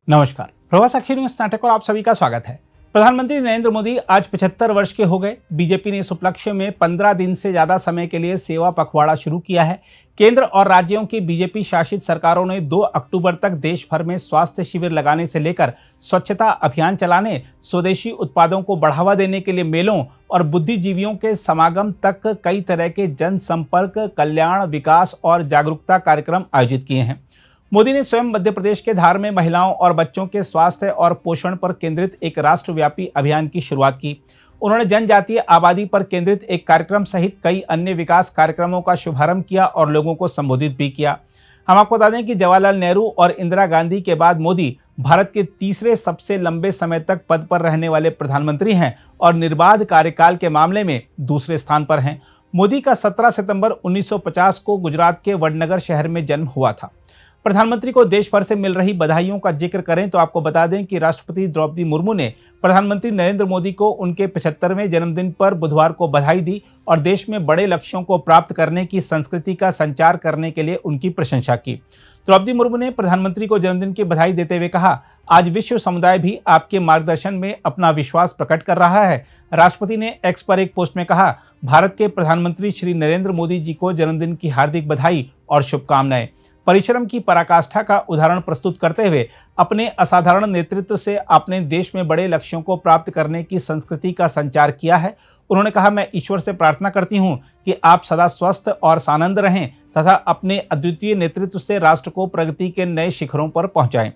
नमस्कार, प्रवास साक्षी न्यूज नाटक और आप सभी का स्वागत है। प्रधानमंत्री नरेंद्र मोदी आज 75 वर्ष के हो गए। बीजेपी ने इस उपलक्ष्य में 15 दिन से ज्यादा समय के लिए सेवा पखवाड़ा शुरू किया है। केंद्र और राज्यों की बीजेपी शासित सरकारों ने 2 अक्टूबर तक देश भर में स्वास्थ्य शिविर लगाने से लेकर स्वच्छता अभियान चलाने, स्वदेशी उत्पादों को बढ़ावा देने के लिए मेलों और बुद्धिजीवियों के समागम तक कई तरह के जनसंपर्क, कल्याण, विकास और जागरूकता कार्यक्रम आयोजित किए हैं। मोदी ने स्वयं मध्य प्रदेश के धार में महिलाओं और बच्चों के स्वास्थ्य और पोषण पर केंद्रित एक राष्ट्रव्यापी अभियान की शुरुआत की। उन्होंने जनजातीय आबादी पर केंद्रित एक कार्यक्रम सहित कई अन्य विकास कार्यक्रमों का शुभारंभ किया और लोगों को संबोधित भी किया। हम आपको बता दें कि जवाहरलाल नेहरू और इंदिरा गांधी के बाद मोदी भारत के तीसरे सबसे लंबे समय तक पद पर रहने वाले प्रधानमंत्री हैं और निर्बाध कार्यकाल के मामले में दूसरे स्थान पर हैं। मोदी का 17 सितंबर 1950 को गुजरात के वडनगर शहर में जन्म हुआ था। प्रधानमंत्री को देश भर से मिल रही बधाइयों का जिक्र करें तो आपको बता दें कि राष्ट्रपति द्रौपदी मुर्मू ने प्रधानमंत्री नरेंद्र मोदी को उनके 75वें जन्मदिन पर बुधवार को बधाई दी और देश में बड़े लक्ष्यों को प्राप्त करने की संस्कृति का संचार करने के लिए उनकी प्रशंसा की। द्रौपदी मुर्मू ने प्रधानमंत्री को जन्मदिन की बधाई देते हुए कहा, आज विश्व समुदाय भी आपके मार्गदर्शन में अपना विश्वास प्रकट कर रहा है। राष्ट्रपति ने एक्स पर एक पोस्ट में कहा, भारत के प्रधानमंत्री श्री नरेंद्र मोदी जी को जन्मदिन की हार्दिक बधाई और शुभकामनाएं। परिश्रम की पराकाष्ठा का उदाहरण प्रस्तुत करते हुए अपने असाधारण नेतृत्व से आपने देश में बड़े लक्ष्यों को प्राप्त करने की संस्कृति का संचार किया है। उन्होंने कहा, मैं ईश्वर से प्रार्थना करती हूं कि आप सदा स्वस्थ और सानंद रहें तथा अपने अद्वितीय नेतृत्व से राष्ट्र को प्रगति के नए शिखरों पर पहुंचाएं।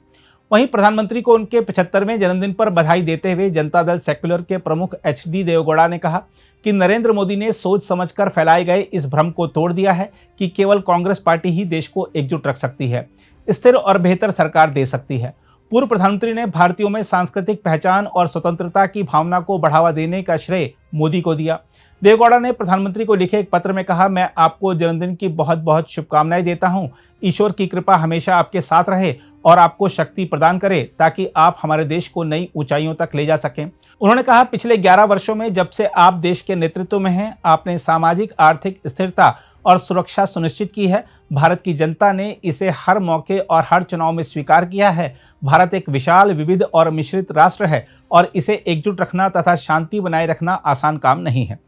वहीं प्रधानमंत्री को उनके 75वें जन्मदिन पर बधाई देते हुए जनता दल सेक्युलर के प्रमुख एचडी देवेगौड़ा ने कहा कि नरेंद्र मोदी ने सोच समझकर फैलाए गए इस भ्रम को तोड़ दिया है कि केवल कांग्रेस पार्टी ही देश को एकजुट रख सकती है, स्थिर और बेहतर सरकार दे सकती है। पूर्व प्रधानमंत्री ने भारतीयों में सांस्कृतिक पहचान और स्वतंत्रता की भावना को बढ़ावा देने का श्रेय मोदी को दिया। देवेगौड़ा ने प्रधानमंत्री को लिखे एक पत्र में कहा, मैं आपको जन्मदिन की बहुत बहुत शुभकामनाएं देता हूं। ईश्वर की कृपा हमेशा आपके साथ रहे और आपको शक्ति प्रदान करे ताकि आप हमारे देश को नई ऊंचाइयों तक ले जा सकें। उन्होंने कहा, पिछले 11 वर्षों में जब से आप देश के नेतृत्व में हैं, आपने सामाजिक आर्थिक स्थिरता और सुरक्षा सुनिश्चित की है। भारत की जनता ने इसे हर मौके और हर चुनाव में स्वीकार किया है। भारत एक विशाल, विविध और मिश्रित राष्ट्र है और इसे एकजुट रखना तथा शांति बनाए रखना आसान काम नहीं है।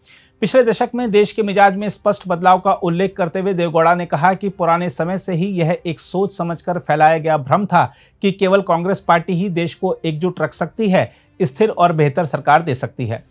पिछले दशक में देश के मिजाज में स्पष्ट बदलाव का उल्लेख करते हुए देवेगौड़ा ने कहा कि पुराने समय से ही यह एक सोच समझकर फैलाया गया भ्रम था कि केवल कांग्रेस पार्टी ही देश को एकजुट रख सकती है, स्थिर और बेहतर सरकार दे सकती है।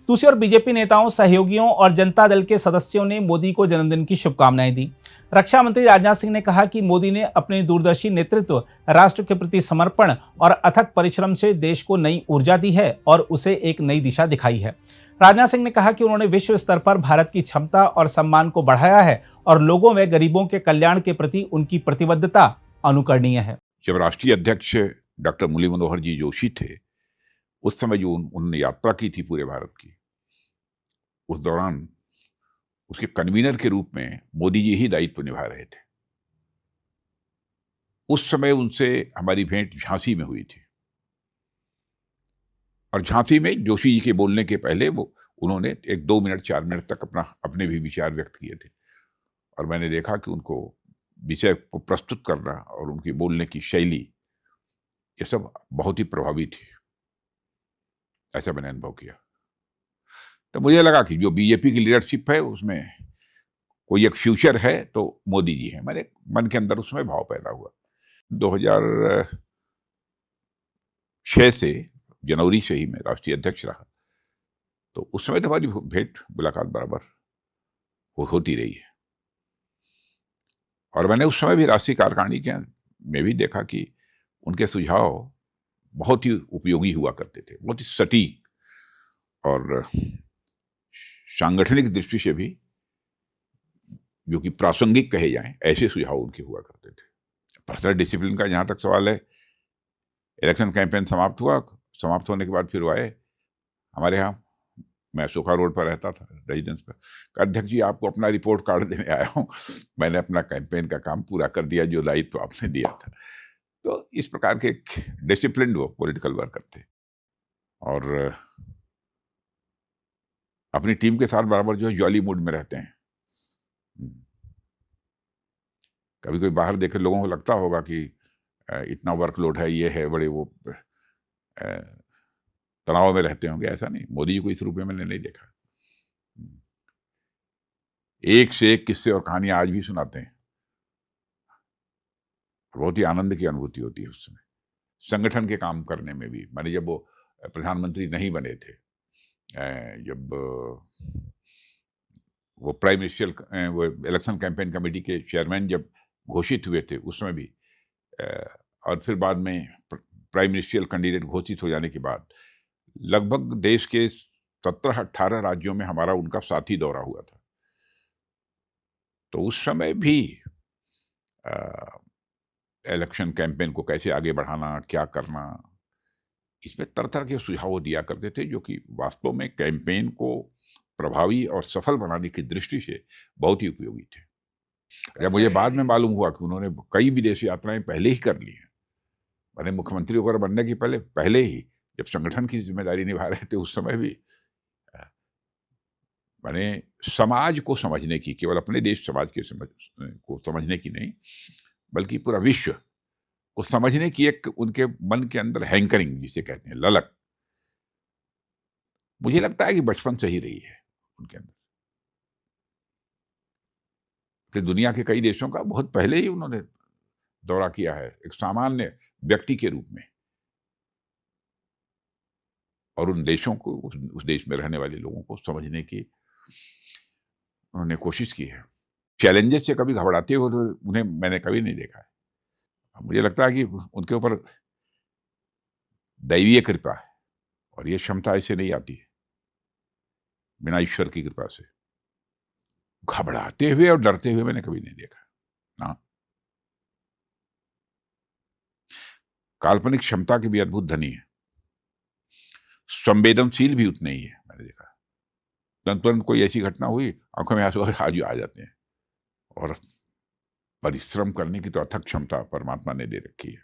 दूसरी ओर बीजेपी नेताओं, सहयोगियों और जनता दल के सदस्यों ने मोदी को जन्मदिन की शुभकामनाएं दी। रक्षा मंत्री राजनाथ सिंह ने कहा कि मोदी ने अपने दूरदर्शी नेतृत्व, राष्ट्र के प्रति समर्पण और अथक परिश्रम से देश को नई ऊर्जा दी है और उसे एक नई दिशा दिखाई है। राजनाथ सिंह ने कहा कि उन्होंने विश्व स्तर पर भारत की क्षमता और सम्मान को बढ़ाया है और लोगों व गरीबों के कल्याण के प्रति उनकी प्रतिबद्धता अनुकरणीय है। जब राष्ट्रीय अध्यक्ष डॉक्टर मुरली मनोहर जी जोशी थे, उस समय जो उन्होंने यात्रा की थी पूरे भारत की, उस दौरान उसके कन्वीनर के रूप में मोदी जी ही दायित्व निभा रहे थे। उस समय उनसे हमारी भेंट झांसी में हुई थी और झांसी में जोशी जी के बोलने के पहले उन्होंने 1-2 मिनट 4 मिनट तक अपने भी विचार व्यक्त किए थे और मैंने देखा कि उनको विषय को प्रस्तुत करना और उनकी बोलने की शैली, ये सब बहुत ही प्रभावी थी। ऐसा मैंने अनुभव किया। तो मुझे लगा कि जो बीजेपी की लीडरशिप है उसमें कोई एक फ्यूचर है तो मोदी जी हैं। मेरे मन के अंदर उसमें भाव पैदा हुआ। 2006 से जनवरी से ही मैं राष्ट्रीय अध्यक्ष रहा, तो उस समय तो हमारी भेंट मुलाकात बराबर होती रही है और मैंने उस समय भी राष्ट्रीय कार्यकारिणी में भी देखा कि उनके सुझाव बहुत ही उपयोगी हुआ करते थे, बहुत ही सटीक और सांगठनिक दृष्टि से भी जो कि प्रासंगिक कहे जाएं, ऐसे सुझाव उनके हुआ करते थे। पर्सनल डिसिप्लिन का जहाँ तक सवाल है, इलेक्शन कैंपेन समाप्त हुआ, समाप्त होने के बाद फिर वो आए हमारे यहाँ, मैं सूखा रोड पर रहता था रेजिडेंस पर, अध्यक्ष जी आपको अपना रिपोर्ट कार्ड देने आया हूँ, मैंने अपना कैंपेन का काम पूरा कर दिया जो दायित्व तो आपने दिया था। तो इस प्रकार के डिसिप्लिन वो पॉलिटिकल वर्कर थे और अपनी टीम के साथ बराबर जो है जॉली मूड में रहते हैं। कभी कोई बाहर देखे लोगों को लगता होगा कि इतना वर्कलोड है, ये है, बड़े वो तनाव में रहते होंगे, ऐसा नहीं। मोदी जी को इस रूप में मैंने नहीं देखा। एक से एक किस्से और कहानियां आज भी सुनाते हैं, बहुत ही आनंद की अनुभूति होती है उस समय संगठन के काम करने में भी। माने जब वो प्रधानमंत्री नहीं बने थे, जब वो प्राइम मिनिस्टर वो इलेक्शन कैंपेन कमेटी के चेयरमैन जब घोषित हुए थे उस समय भी, और फिर बाद में प्राइम मिनिस्ट्रियल कैंडिडेट घोषित हो जाने के बाद लगभग देश के 17-18 राज्यों में हमारा उनका साथी दौरा हुआ था। तो उस समय भी इलेक्शन कैंपेन को कैसे आगे बढ़ाना, क्या करना, इसमें तरह तरह के सुझाव दिया करते थे, जो कि वास्तव में कैंपेन को प्रभावी और सफल बनाने की दृष्टि से बहुत ही उपयोगी थे। जब मुझे बाद में मालूम हुआ कि उन्होंने कई विदेश यात्राएं पहले ही कर ली हैं, मैंने मुख्यमंत्री वगैरह बनने की पहले ही जब संगठन की जिम्मेदारी निभा रहे थे उस समय भी, मैंने समाज को समझने की, केवल अपने देश समाज के को समझने की नहीं, बल्कि पूरा विश्व को समझने की एक उनके मन के अंदर हैंकरिंग जिसे कहते हैं, ललक, मुझे लगता है कि बचपन से ही रही है उनके अंदर। फिर दुनिया के कई देशों का बहुत पहले ही उन्होंने दौरा किया है एक सामान्य व्यक्ति के रूप में, और उन देशों को, उस देश में रहने वाले लोगों को समझने की उन्होंने कोशिश की है। चैलेंजेस से कभी घबराते हुए तो उन्हें मैंने कभी नहीं देखा है। मुझे लगता है कि उनके ऊपर दैवीय कृपा है, और ये क्षमता ऐसे नहीं आती है बिना ईश्वर की कृपा से। घबराते हुए और डरते हुए मैंने कभी नहीं देखा ना। काल्पनिक क्षमता के भी अद्भुत धनी है, संवेदनशील भी उतने ही है। मैंने देखा तुरंत कोई ऐसी घटना हुई, आंखों में आंसू आ जाते हैं, और परिश्रम करने की तो अथक क्षमता परमात्मा ने दे रखी है।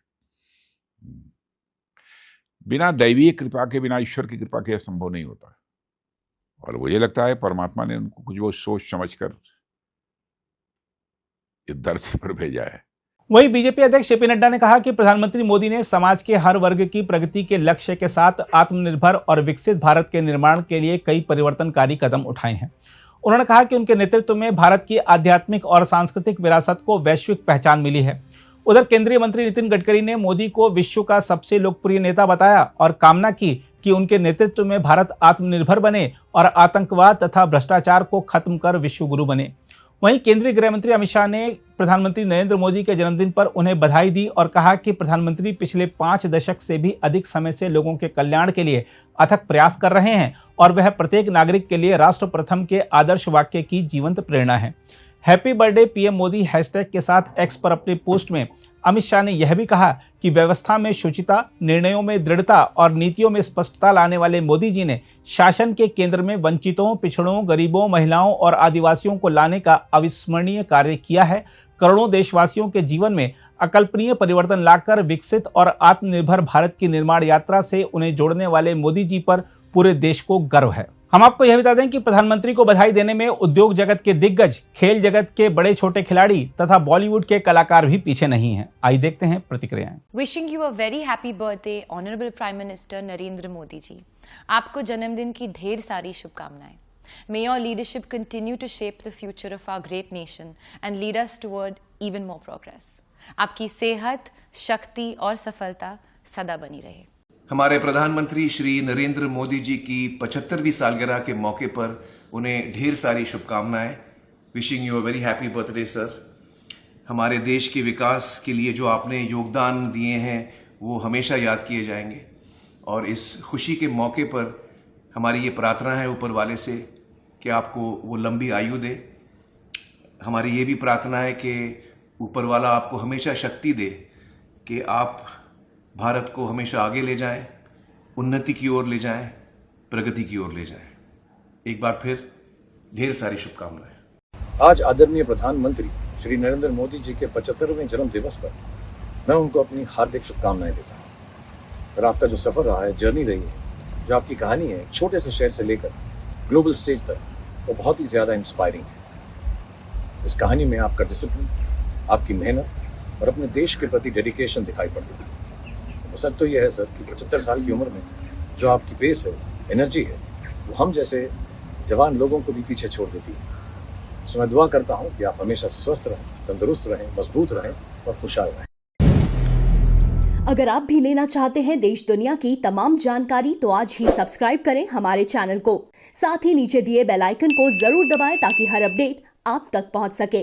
बिना दैवीय कृपा के, बिना ईश्वर की कृपा के संभव नहीं होता। और मुझे लगता है परमात्मा ने उनको कुछ वो सोच समझकर इस धरती पर भेजा है। वहीं बीजेपी अध्यक्ष जेपी नड्डा ने कहा कि प्रधानमंत्री मोदी ने समाज के हर वर्ग की प्रगति के लक्ष्य के साथ आत्मनिर्भर और विकसित भारत के निर्माण के लिए कई परिवर्तनकारी कदम उठाए हैं। उन्होंने कहा कि उनके नेतृत्व में भारत की आध्यात्मिक और सांस्कृतिक विरासत को वैश्विक पहचान मिली है। उधर केंद्रीय मंत्री नितिन गडकरी ने मोदी को विश्व का सबसे लोकप्रिय नेता बताया और कामना की कि उनके नेतृत्व में भारत आत्मनिर्भर बने और आतंकवाद तथा भ्रष्टाचार को खत्म कर विश्व गुरु बने। वहीं केंद्रीय गृह मंत्री अमित शाह ने प्रधानमंत्री नरेंद्र मोदी के जन्मदिन पर उन्हें बधाई दी और कहा कि प्रधानमंत्री पिछले 5 दशक से भी अधिक समय से लोगों के कल्याण के लिए अथक प्रयास कर रहे हैं और वह प्रत्येक नागरिक के लिए राष्ट्र प्रथम के आदर्श वाक्य की जीवंत प्रेरणा है। Happy birthday PM Modi hashtag के साथ एक्स पर अपने पोस्ट में अमित शाह ने यह भी कहा कि व्यवस्था में शुचिता, निर्णयों में दृढ़ता और नीतियों में स्पष्टता लाने वाले मोदी जी ने शासन के केंद्र में वंचितों, पिछड़ों, गरीबों, महिलाओं और आदिवासियों को लाने का अविस्मरणीय कार्य किया है। करोड़ों देशवासियों के जीवन में अकल्पनीय परिवर्तन लाकर विकसित और आत्मनिर्भर भारत की निर्माण यात्रा से उन्हें जोड़ने वाले मोदी जी पर पूरे देश को गर्व है। हम आपको यह बता दें कि प्रधानमंत्री को बधाई देने में उद्योग जगत के दिग्गज, खेल जगत के बड़े छोटे खिलाड़ी तथा बॉलीवुड के कलाकार भी पीछे नहीं हैं। आइए देखते हैं प्रतिक्रियाएं। Wishing you a very happy birthday honourable prime minister Narendra Modi ji. आपको जन्मदिन की ढेर सारी शुभकामनाएं। May your leadership continue to shape the future of our great nation and lead us toward even more progress. आपकी सेहत, शक्ति और सफलता सदा बनी रहे। हमारे प्रधानमंत्री श्री नरेंद्र मोदी जी की 75वीं सालगिरह के मौके पर उन्हें ढेर सारी शुभकामनाएं। Wishing you a very happy birthday sir. हमारे देश के विकास के लिए जो आपने योगदान दिए हैं वो हमेशा याद किए जाएंगे, और इस खुशी के मौके पर हमारी ये प्रार्थना है ऊपर वाले से कि आपको वो लंबी आयु दे। हमारी ये भी प्रार्थना है कि ऊपर वाला आपको हमेशा शक्ति दे कि आप भारत को हमेशा आगे ले जाएं, उन्नति की ओर ले जाएं, प्रगति की ओर ले जाएं। एक बार फिर ढेर सारी शुभकामनाएं। आज आदरणीय प्रधानमंत्री श्री नरेंद्र मोदी जी के 75वें जन्म दिवस पर मैं उनको अपनी हार्दिक शुभकामनाएं देता हूं। और आपका जो सफर रहा है, जर्नी रही है, जो आपकी कहानी है छोटे से शहर से लेकर ग्लोबल स्टेज तक, वो बहुत ही ज्यादा इंस्पायरिंग है। इस कहानी में आपका डिसिप्लिन, आपकी मेहनत और अपने देश के प्रति डेडिकेशन दिखाई पड़ता है। तो सच तो यह है सर कि 75 साल की उम्र में जो आपकी पेस है, एनर्जी है, वो हम जैसे जवान लोगों को भी पीछे छोड़ देती है। सो मैं दुआ करता हूँ कि आप हमेशा स्वस्थ रहें, तंदुरुस्त रहें, मजबूत रहें और खुशहाल रहें। अगर आप भी लेना चाहते हैं देश दुनिया की तमाम जानकारी तो आज ही सब्सक्राइब करें हमारे चैनल को। साथ ही नीचे दिए बेल आइकन को जरूर दबाएं ताकि हर अपडेट आप तक पहुंच सके।